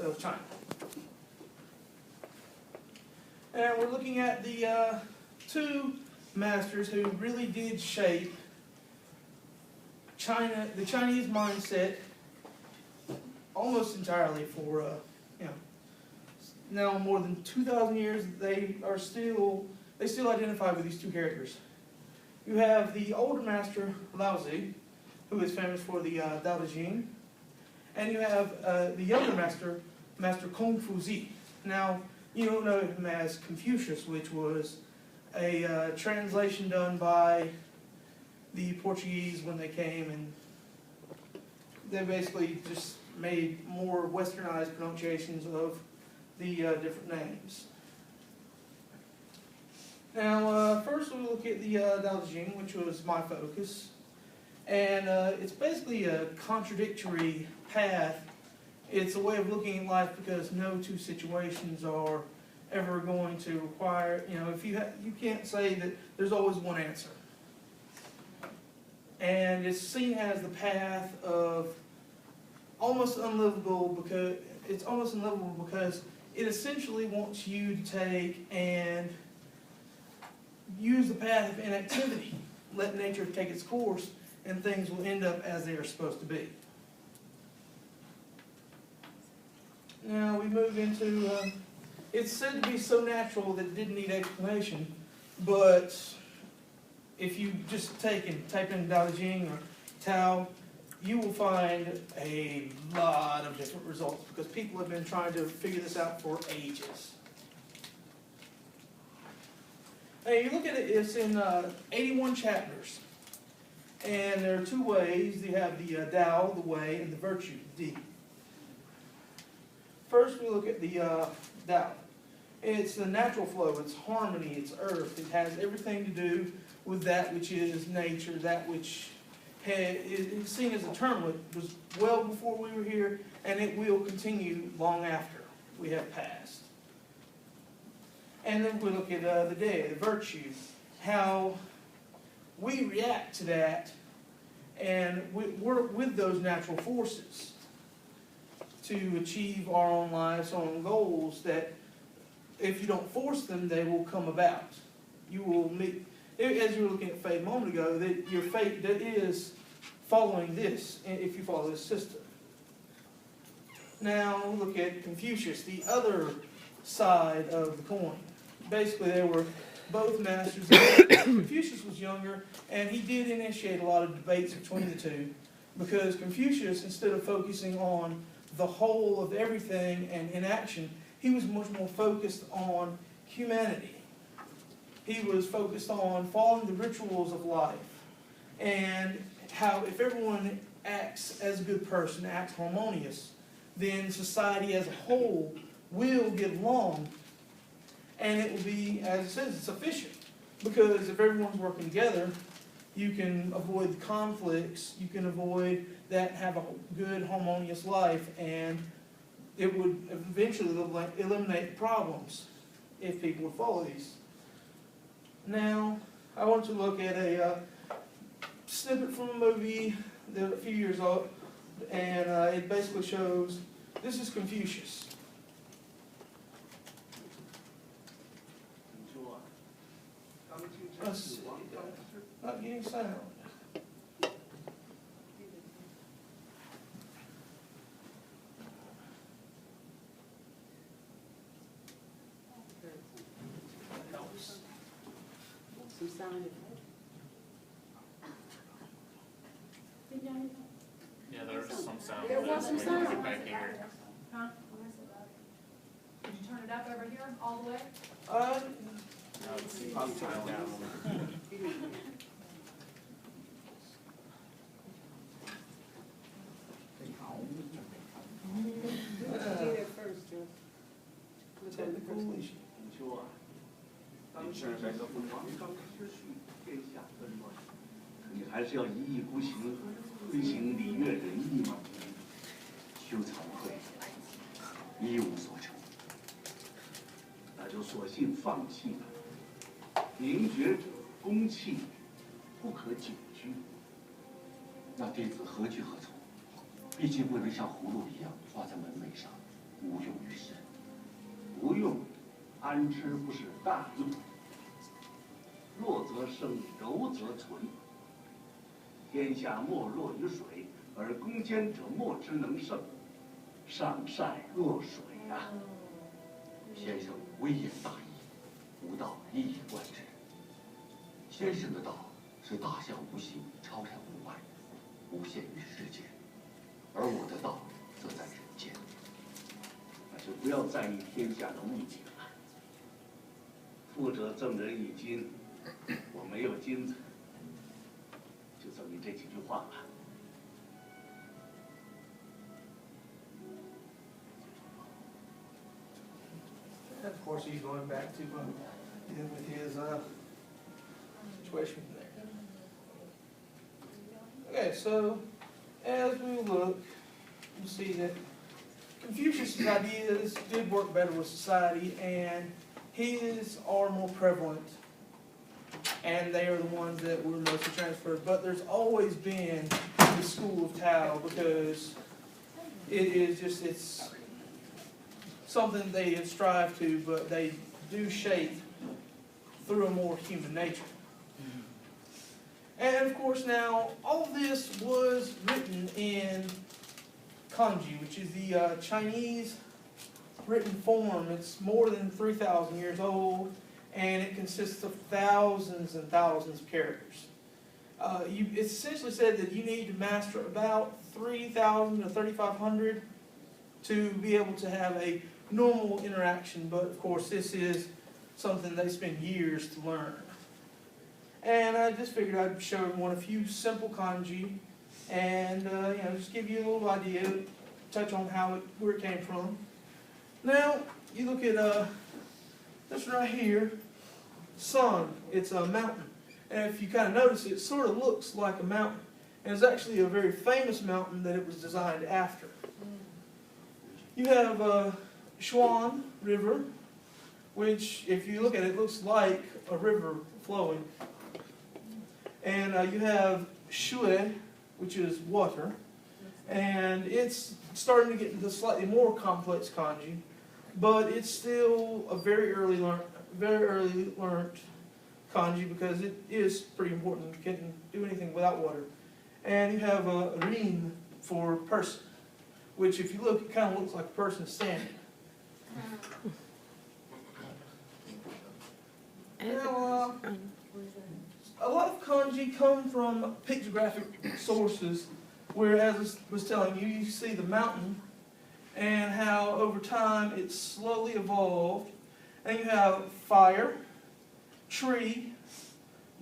of China. And we're looking at the two masters who really did shape the Chinese mindset almost entirely for, now more than 2,000 years, they still identify with these two characters. You have the older master, Laozi, who is famous for the Daodejing, and you have the younger master, Master Confucius. Now, you don't know him as Confucius, which was a translation done by the Portuguese when they came, and they basically just made more westernized pronunciations of the different names. Now, first we'll look at the Daodejing, which was my focus. And it's basically a contradictory path. It's a way of looking at life because no two situations are ever going to require, if you can't say that there's always one answer. And it's seen as the path of almost unlivable because it essentially wants you to take and use the path of inactivity. Let nature take its course, and things will end up as they are supposed to be. Now we move into, it's said to be so natural that it didn't need explanation, but if you just type in Daodejing or Tao, you will find a lot of different results because people have been trying to figure this out for ages. Now you look at it, it's in 81 chapters. And there are two ways. You have the Tao, the way, and the virtue, D. First, we look at the Tao. It's the natural flow. It's harmony. It's earth. It has everything to do with that which is nature, that which is seen as eternal. It was well before we were here, and it will continue long after we have passed. And then we look at the day, the virtue, how we react to that and we work with those natural forces to achieve our own lives, our own goals, that if you don't force them, they will come about. You will meet, as you were looking at fate a moment ago, that your fate that is following this, if you follow this system. Now we'll look at Confucius, the other side of the coin. Basically, they were both masters. Confucius was younger, and he did initiate a lot of debates between the two, because Confucius, instead of focusing on the whole of everything and inaction, he was much more focused on humanity. He was focused on following the rituals of life, and how if everyone acts as a good person, acts harmonious, then society as a whole will get along. And it will be, as it says, it's efficient. Because if everyone's working together, you can avoid the conflicts, you can avoid that, have a good, harmonious life, and it would eventually eliminate problems if people would follow these. Now, I want to look at a snippet from a movie that a few years old, and it basically shows, this is Confucius. Let's see, not getting sound. Some sound. Yeah, there's some sound. There was some sound. Back here. Huh? Did you turn it up over here, all the way? Probably turn it down. Technical issue. 你是在这凤凰上持续天下纷乱，你还是要一意孤行，推行礼乐仁义嘛。修惭愧，一无所成，那就索性放弃了。明觉者公器，不可久居。那弟子何去何从？毕竟不能像葫芦一样挂在门楣上，无贪吃不是大义。弱则生，柔则存。天下莫弱于水，而攻坚者莫之能胜。上善若水啊！先生微言大义，吾道一以贯之。先生的道是大象无形，超然物外，无限于世间；而我的道则在人间。但是不要在意天下的物景了。富者赠人以金，我没有金子，就赠你这几句话吧。And of course, he's going back to dealing with his situation there. Okay, so as we look, you see that Confucius' ideas did work better with society, and his are more prevalent, and they are the ones that were mostly transferred. But there's always been the school of Tao, because it is just, it's something they strive to, but they do shape through a more human nature. And of course now, all of this was written in kanji, which is the Chinese written form. It's more than 3,000 years old, and it consists of thousands and thousands of characters. It's essentially said that you need to master about 3,000 to 3,500 to be able to have a normal interaction, but of course this is something they spend years to learn. And I just figured I'd show everyone a few simple kanji, and just give you a little idea, touch on where it came from. Now you look at this right here, sun. It's a mountain, and if you kind of notice, it sort of looks like a mountain, and it's actually a very famous mountain that it was designed after. You have Shuan River, which, if you look at it, looks like a river flowing. And you have Shui, which is water. And it's starting to get into slightly more complex kanji, but it's still a very early learned kanji, because it is pretty important. You can't do anything without water. And you have Rin for person, which, if you look, it kind of looks like a person standing. Now, a lot of kanji come from pictographic sources, where, as I was telling you, you see the mountain and how over time it's slowly evolved. And you have fire, tree,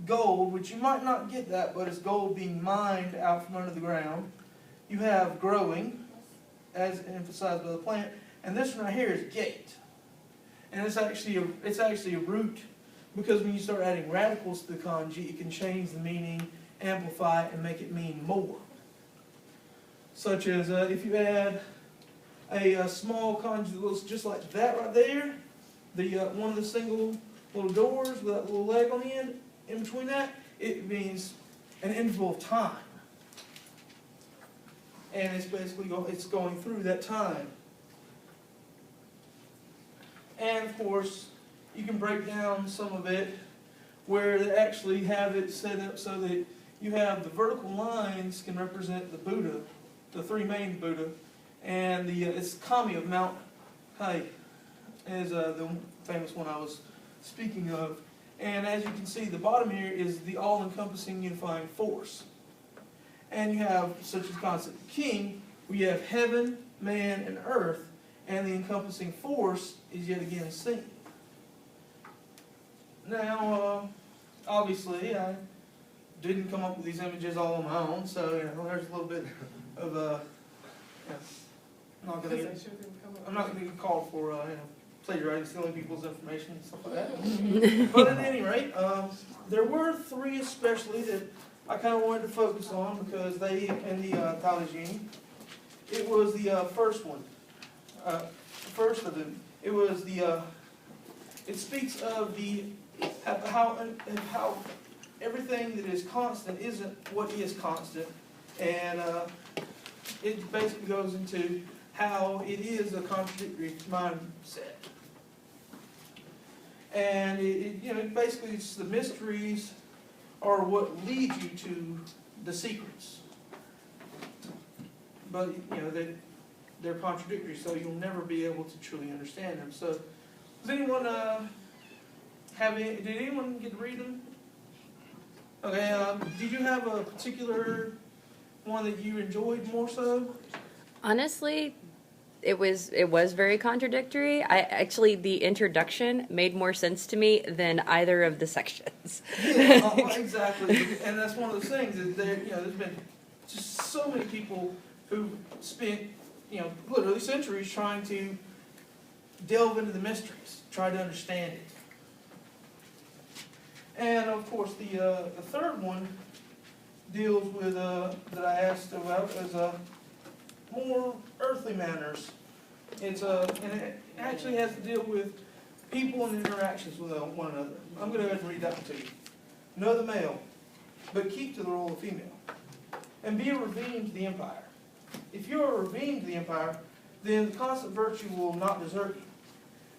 gold, which you might not get that, but it's gold being mined out from under the ground. You have growing, as emphasized by the plant, and this one right here is gate. And it's actually a root, because when you start adding radicals to the kanji, it can change the meaning, amplify it, and make it mean more. Such as if you add a small kanji that looks just like that right there, one of the single little doors with that little leg on the end, in between that, it means an interval of time. And it's basically going through that time. And of course, you can break down some of it where they actually have it set up so that you have the vertical lines can represent the Buddha, the three main Buddha, and it's Kami of Mount Hai is the famous one I was speaking of. And as you can see, the bottom here is the all-encompassing unifying force. And you have such a concept of king, where you have heaven, man, and earth, and the encompassing force is yet again seen. Now, obviously, I didn't come up with these images all on my own, so there's a little bit of I'm not going to get called for plagiarizing, stealing people's information and stuff like that. But at any rate, there were three especially that I kind of wanted to focus on, because they, in the Daodejing, it was the first one. First of them, it was it speaks of how everything that is constant isn't what is constant, and it basically goes into how it is a contradictory mindset. And basically it's the mysteries are what lead you to the secrets. But, they're contradictory, so you'll never be able to truly understand them. So, does anyone did anyone get to read them? Okay, did you have a particular one that you enjoyed more so? Honestly, it was very contradictory. The introduction made more sense to me than either of the sections. Yeah, exactly. And that's one of those things is there's been just so many people who spent literally centuries trying to delve into the mysteries, try to understand it. And of course, the third one deals with that I asked about as more earthly manners. And it actually has to deal with people and interactions with one another. I'm going to go ahead and read that one to you. Know the male, but keep to the role of female, and be a ravine to the empire. If you are a ravine to the empire, then the constant virtue will not desert you,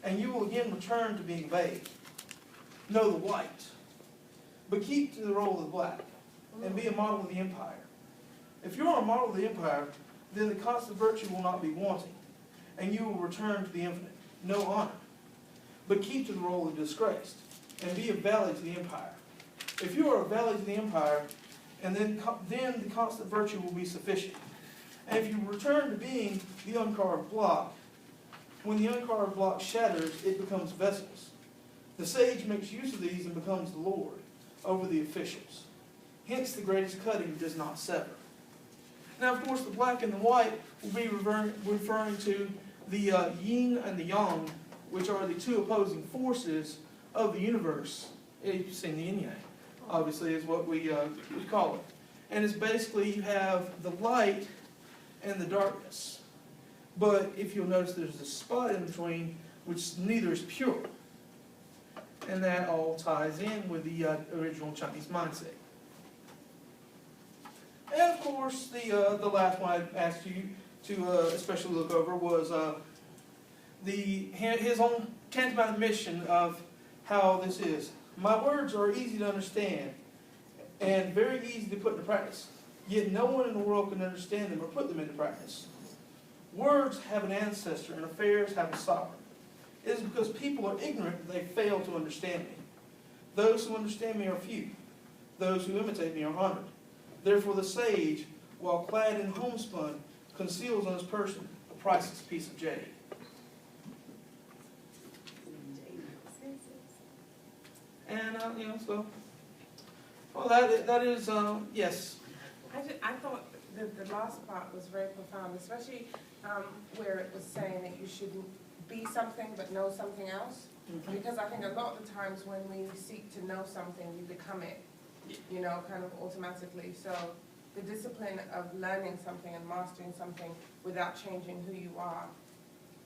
and you will again return to being vague. Know the white, but keep to the role of the black, and be a model of the empire. If you are a model of the empire, then the constant virtue will not be wanting, and you will return to the infinite. Know honor, but keep to the role of disgraced, and be a valley to the empire. If you are a valley to the empire, and then the constant virtue will be sufficient. And if you return to being the uncarved block, when the uncarved block shatters, it becomes vessels. The sage makes use of these and becomes the Lord over the officials. Hence the greatest cutting does not sever. Now, of course, the black and the white will be referring to the yin and the yang, which are the two opposing forces of the universe. You've seen the yin yang, obviously, is what we call it. And it's basically you have the light and the darkness. But if you'll notice, there's a spot in between, which neither is pure. And that all ties in with the original Chinese mindset. And of course, the last one I asked you to especially look over was his own tantamount admission of how this is. My words are easy to understand and very easy to put into practice. Yet no one in the world can understand them or put them into practice. Words have an ancestor and affairs have a sovereign. It is because people are ignorant that they fail to understand me. Those who understand me are few. Those who imitate me are honored. Therefore the sage, while clad in homespun, conceals on his person a priceless piece of jade. And, well, that is, yes. I thought the last part was very profound, especially where it was saying that you should be something but know something else. Mm-hmm. Because I think a lot of the times when we seek to know something, we become it, kind of automatically. So the discipline of learning something and mastering something without changing who you are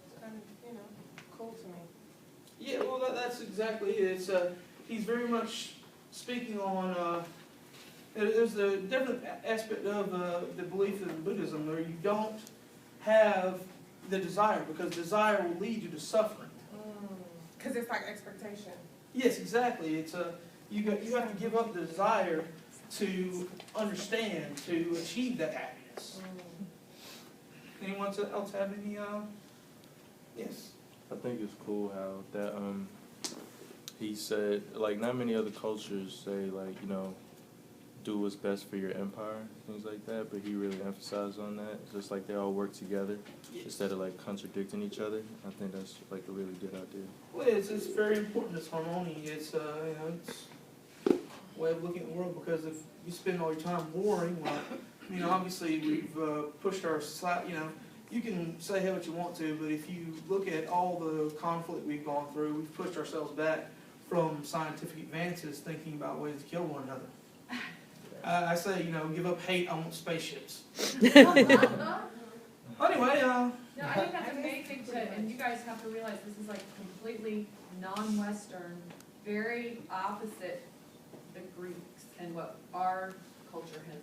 is kind of, cool to me. Yeah, well, that's exactly it. He's very much speaking on, there's a different aspect of the belief in Buddhism where you don't have the desire, because desire will lead you to suffering. Because it's like expectation. Yes, exactly. It's you have to give up the desire to understand, to achieve that happiness. Anyone else have any? Yes. I think it's cool how that he said, like, not many other cultures say, like, do what's best for your empire, things like that, but he really emphasized on that. It's just like they all work together instead of like contradicting each other. I think that's like a really good idea. Well, it's very important, this harmony. It's it's a way of looking at the world, because if you spend all your time warring, well, obviously we've pushed our society, you can say what you want to, but if you look at all the conflict we've gone through, we've pushed ourselves back from scientific advances thinking about ways to kill one another. I say, give up hate, I want spaceships. Anyway, No, I think that's amazing and you guys have to realize this is like completely non-Western, very opposite the Greeks and what our culture has